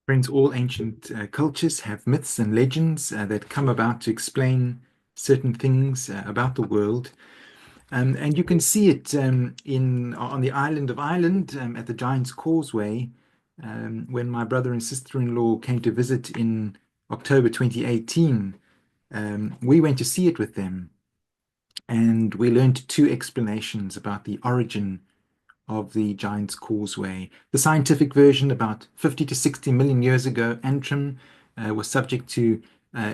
Friends, all ancient cultures have myths and legends that come about to explain certain things about the world. And you can see it on the island of Ireland at the Giant's Causeway when my brother and sister-in-law came to visit in October 2018. We went to see it with them, and we learned two explanations about the origin of the Giant's Causeway. The scientific version, about 50 to 60 million years ago, Antrim was subject to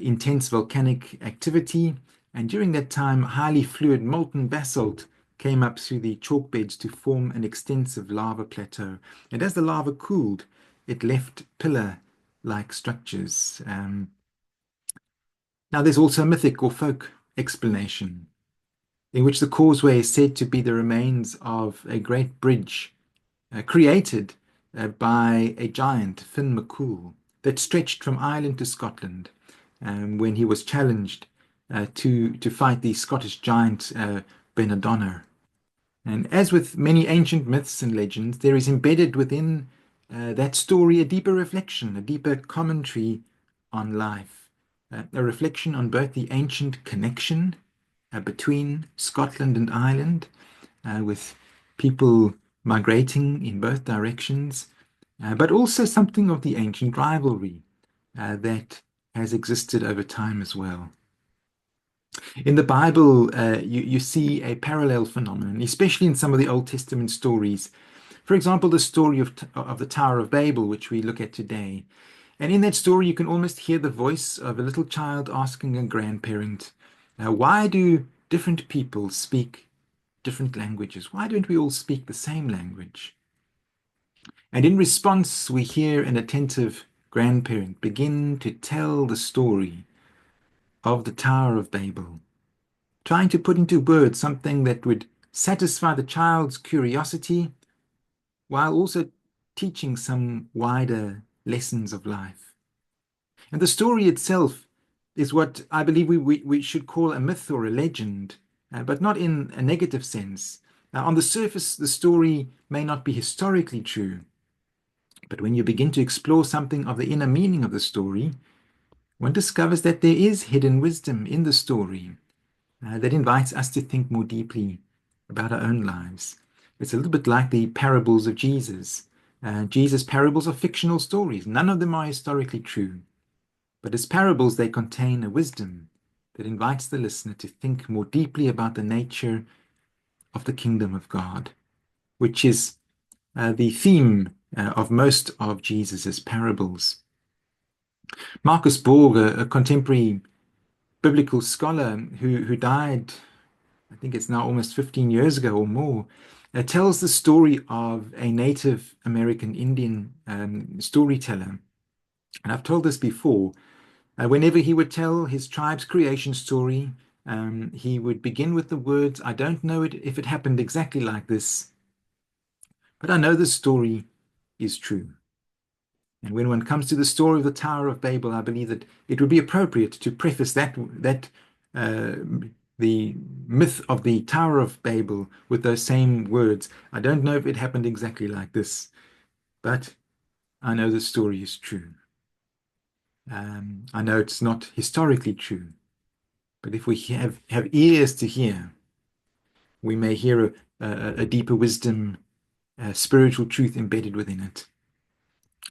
intense volcanic activity. And during that time, highly fluid molten basalt came up through the chalk beds to form an extensive lava plateau. And as the lava cooled, it left pillar-like structures. Now, there's also a mythic or folk explanation in which the causeway is said to be the remains of a great bridge created by a giant, Finn McCool, that stretched from Ireland to Scotland when he was challenged to fight the Scottish giant Benadonner. And as with many ancient myths and legends, there is embedded within that story a deeper reflection, a deeper commentary on life, a reflection on both the ancient connection between Scotland and Ireland, with people migrating in both directions, but also something of the ancient rivalry that has existed over time as well. In the Bible, you see a parallel phenomenon, especially in some of the Old Testament stories. For example, the story of the Tower of Babel, which we look at today. And in that story, you can almost hear the voice of a little child asking a grandparent, why do different people speak different languages? Why don't we all speak the same language? And in response, we hear an attentive grandparent begin to tell the story of the Tower of Babel, trying to put into words something that would satisfy the child's curiosity while also teaching some wider lessons of life. And the story itself is what I believe we should call a myth or a legend, but not in a negative sense. On the surface, the story may not be historically true, but when you begin to explore something of the inner meaning of the story, one discovers that there is hidden wisdom in the story that invites us to think more deeply about our own lives. It's a little bit like the parables of Jesus. Jesus' parables are fictional stories. None of them are historically true. But as parables, they contain a wisdom that invites the listener to think more deeply about the nature of the kingdom of God, which is the theme of most of Jesus's parables. Marcus Borg, a contemporary biblical scholar who died, I think it's now almost 15 years ago or more, tells the story of a Native American Indian storyteller. And I've told this before. Whenever he would tell his tribe's creation story, he would begin with the words, I don't know if it happened exactly like this, but I know the story is true. And when one comes to the story of the Tower of Babel, I believe that it would be appropriate to preface the myth of the Tower of Babel with those same words. I don't know if it happened exactly like this, but I know the story is true. I know it's not historically true, but if we have ears to hear, we may hear a deeper wisdom, spiritual truth embedded within it.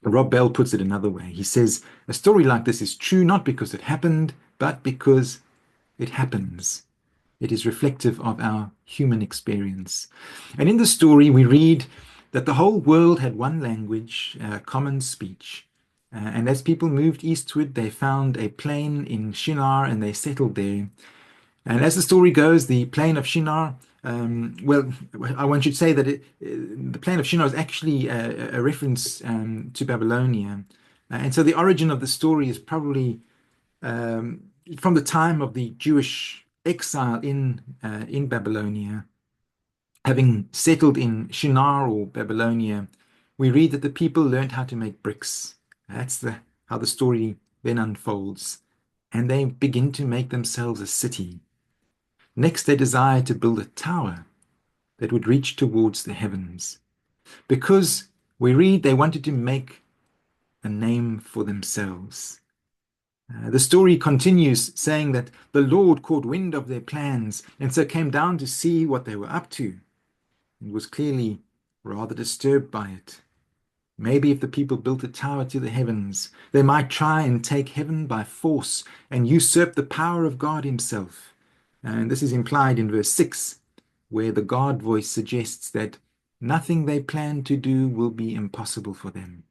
Rob Bell puts it another way. He says, a story like this is true not because it happened, but because it happens. It is reflective of our human experience. And in the story, we read that the whole world had one language, common speech. And as people moved eastward, they found a plain in Shinar and they settled there. And as the story goes, the plain of Shinar, well, one should say that the plain of Shinar is actually a reference to Babylonia. And so the origin of the story is probably from the time of the Jewish exile in Babylonia. Having settled in Shinar or Babylonia, we read that the people learned how to make bricks. That's how the story then unfolds. And they begin to make themselves a city. Next, they desire to build a tower that would reach towards the heavens. Because we read they wanted to make a name for themselves. The story continues saying that the Lord caught wind of their plans and so came down to see what they were up to and was clearly rather disturbed by it. Maybe if the people built a tower to the heavens, they might try and take heaven by force and usurp the power of God himself. And this is implied in verse 6, where the God voice suggests that nothing they plan to do will be impossible for them.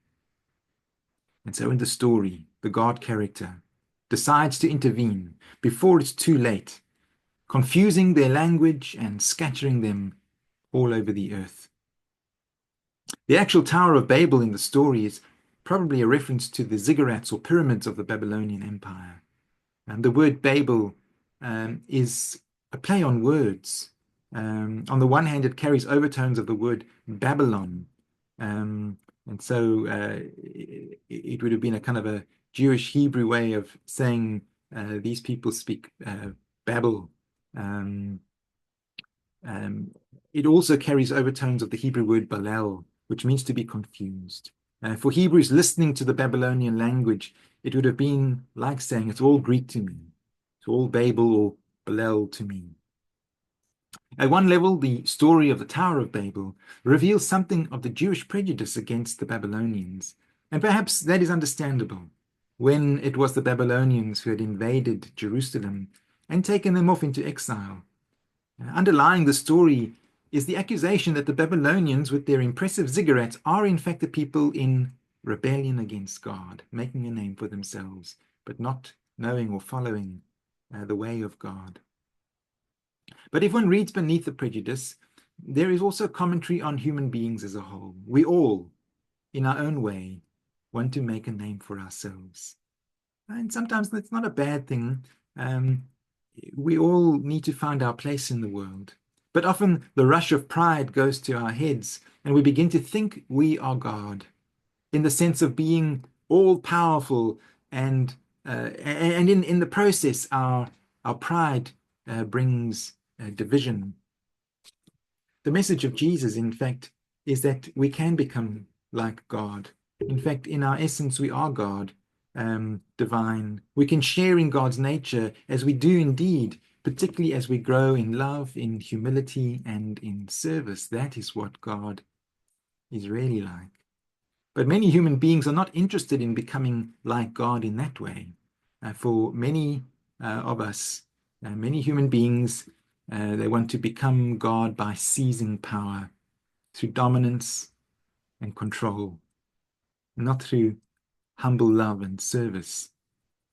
And so in the story, the God character decides to intervene before it's too late, confusing their language and scattering them all over the earth. The actual Tower of Babel in the story is probably a reference to the ziggurats or pyramids of the Babylonian Empire. And the word Babel is a play on words. On the one hand, it carries overtones of the word Babylon. And so it would have been a kind of a Jewish Hebrew way of saying these people speak Babel. Um, it also carries overtones of the Hebrew word Balel, which means to be confused. For Hebrews listening to the Babylonian language, it would have been like saying, it's all Greek to me. It's all Babel or Balel to me. At one level, the story of the Tower of Babel reveals something of the Jewish prejudice against the Babylonians. And perhaps that is understandable when it was the Babylonians who had invaded Jerusalem and taken them off into exile. Underlying the story is the accusation that the Babylonians, with their impressive ziggurats, are in fact the people in rebellion against God, making a name for themselves, but not knowing or following the way of God. But if one reads beneath the prejudice, there is also commentary on human beings as a whole. We all, in our own way, want to make a name for ourselves. And sometimes that's not a bad thing. We all need to find our place in the world. But often the rush of pride goes to our heads and we begin to think we are God in the sense of being all powerful and in the process our pride brings division. The message of Jesus, in fact, is that we can become like God. In fact, in our essence, we are God, divine. We can share in God's nature as we do indeed, particularly as we grow in love, in humility, and in service. That is what God is really like. But many human beings are not interested in becoming like God in that way. For many of us, many human beings, they want to become God by seizing power through dominance and control, not through humble love and service.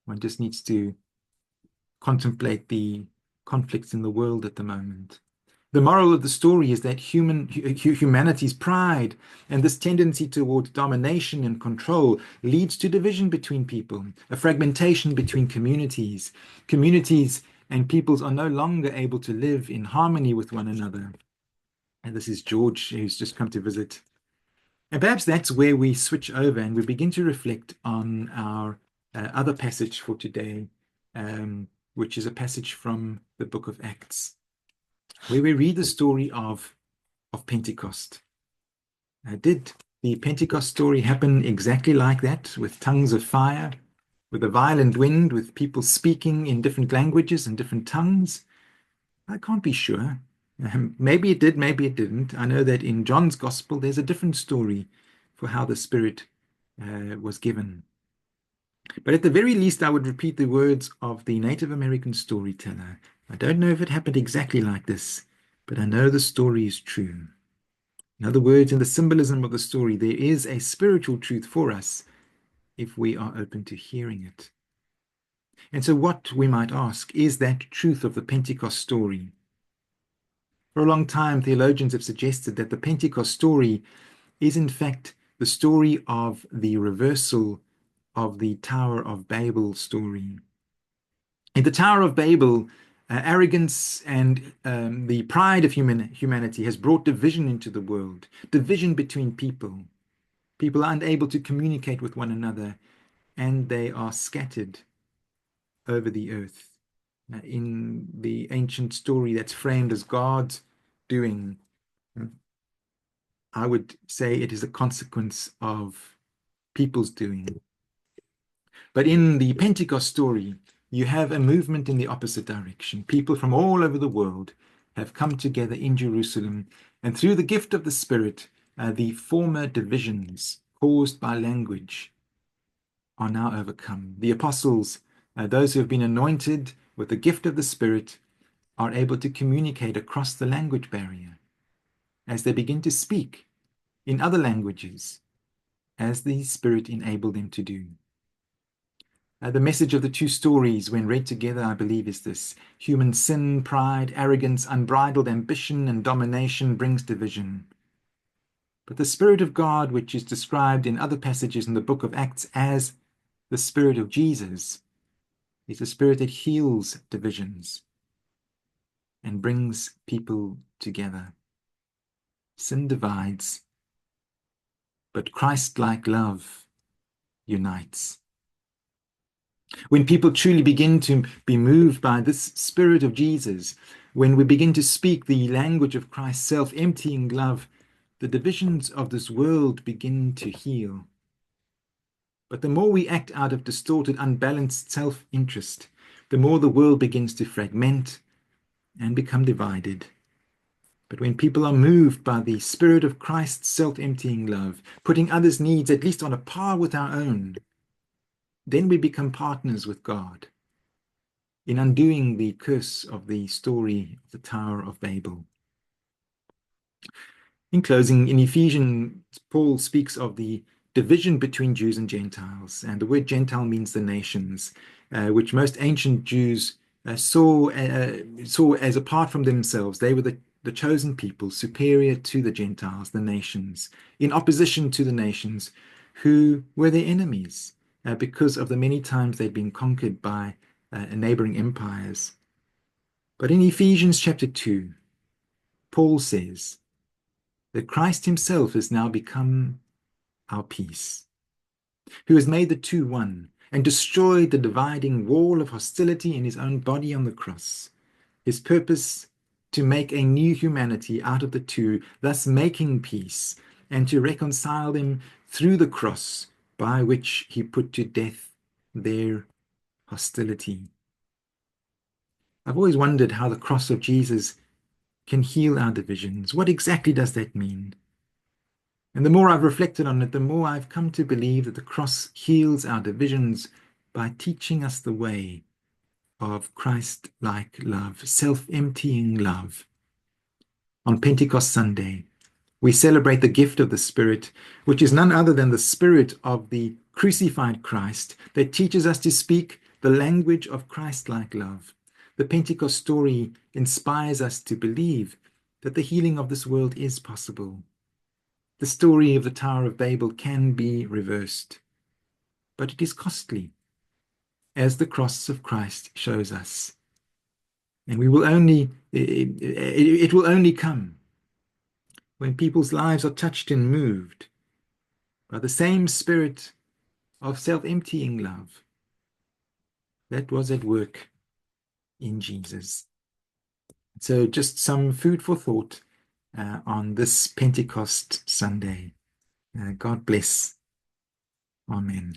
One just needs to contemplate the conflicts in the world at the moment. The moral of the story is that humanity's pride and this tendency towards domination and control leads to division between people, a fragmentation between communities. Communities and peoples are no longer able to live in harmony with one another. And this is George, who's just come to visit. And perhaps that's where we switch over and we begin to reflect on our other passage for today, which is a passage from the book of Acts, where we read the story of Pentecost. Did the Pentecost story happen exactly like that, with tongues of fire, with a violent wind, with people speaking in different languages and different tongues? I can't be sure. Maybe it did, maybe it didn't. I know that in John's Gospel, there's a different story for how the Spirit was given. But at the very least, I would repeat the words of the Native American storyteller. I don't know if it happened exactly like this, but I know the story is true. In other words, in the symbolism of the story, there is a spiritual truth for us if we are open to hearing it. And so what we might ask is that truth of the Pentecost story. For a long time, theologians have suggested that the Pentecost story is in fact the story of the reversal of the Tower of Babel story. In the Tower of Babel, arrogance and the pride of humanity has brought division into the world, division between people. People are unable to communicate with one another, and they are scattered over the earth. In the ancient story that's framed as God's doing, I would say it is a consequence of people's doing. But in the Pentecost story, you have a movement in the opposite direction. People from all over the world have come together in Jerusalem, and through the gift of the Spirit, the former divisions caused by language are now overcome. The apostles, those who have been anointed with the gift of the Spirit, are able to communicate across the language barrier as they begin to speak in other languages as the Spirit enabled them to do. The message of the two stories, when read together, I believe, is this: human sin, pride, arrogance, unbridled ambition, and domination brings division. But the Spirit of God, which is described in other passages in the book of Acts as the Spirit of Jesus, is a spirit that heals divisions and brings people together. Sin divides, but Christ-like love unites. When people truly begin to be moved by this Spirit of Jesus, when we begin to speak the language of Christ's self-emptying love, the divisions of this world begin to heal. But the more we act out of distorted, unbalanced self-interest, the more the world begins to fragment and become divided. But when people are moved by the Spirit of Christ's self-emptying love, putting others' needs at least on a par with our own, then we become partners with God in undoing the curse of the story of the Tower of Babel. In closing, in Ephesians, Paul speaks of the division between Jews and Gentiles, and the word Gentile means the nations, which most ancient Jews saw as apart from themselves. They were the chosen people, superior to the Gentiles, the nations, in opposition to the nations who were their enemies because of the many times they'd been conquered by neighboring empires. But in Ephesians chapter 2, Paul says that Christ himself has now become our peace, who has made the two one and destroyed the dividing wall of hostility in his own body on the cross. His purpose to make a new humanity out of the two, thus making peace, and to reconcile them through the cross, by which he put to death their hostility. I've always wondered how the cross of Jesus can heal our divisions. What exactly does that mean? And the more I've reflected on it, the more I've come to believe that the cross heals our divisions by teaching us the way of Christ-like love, self-emptying love. On Pentecost Sunday, we celebrate the gift of the Spirit, which is none other than the Spirit of the crucified Christ that teaches us to speak the language of Christ-like love. The Pentecost story inspires us to believe that the healing of this world is possible. The story of the Tower of Babel can be reversed, but it is costly, as the cross of Christ shows us. And it will only come when people's lives are touched and moved by the same spirit of self-emptying love that was at work in Jesus. So just some food for thought on this Pentecost Sunday. God bless. Amen.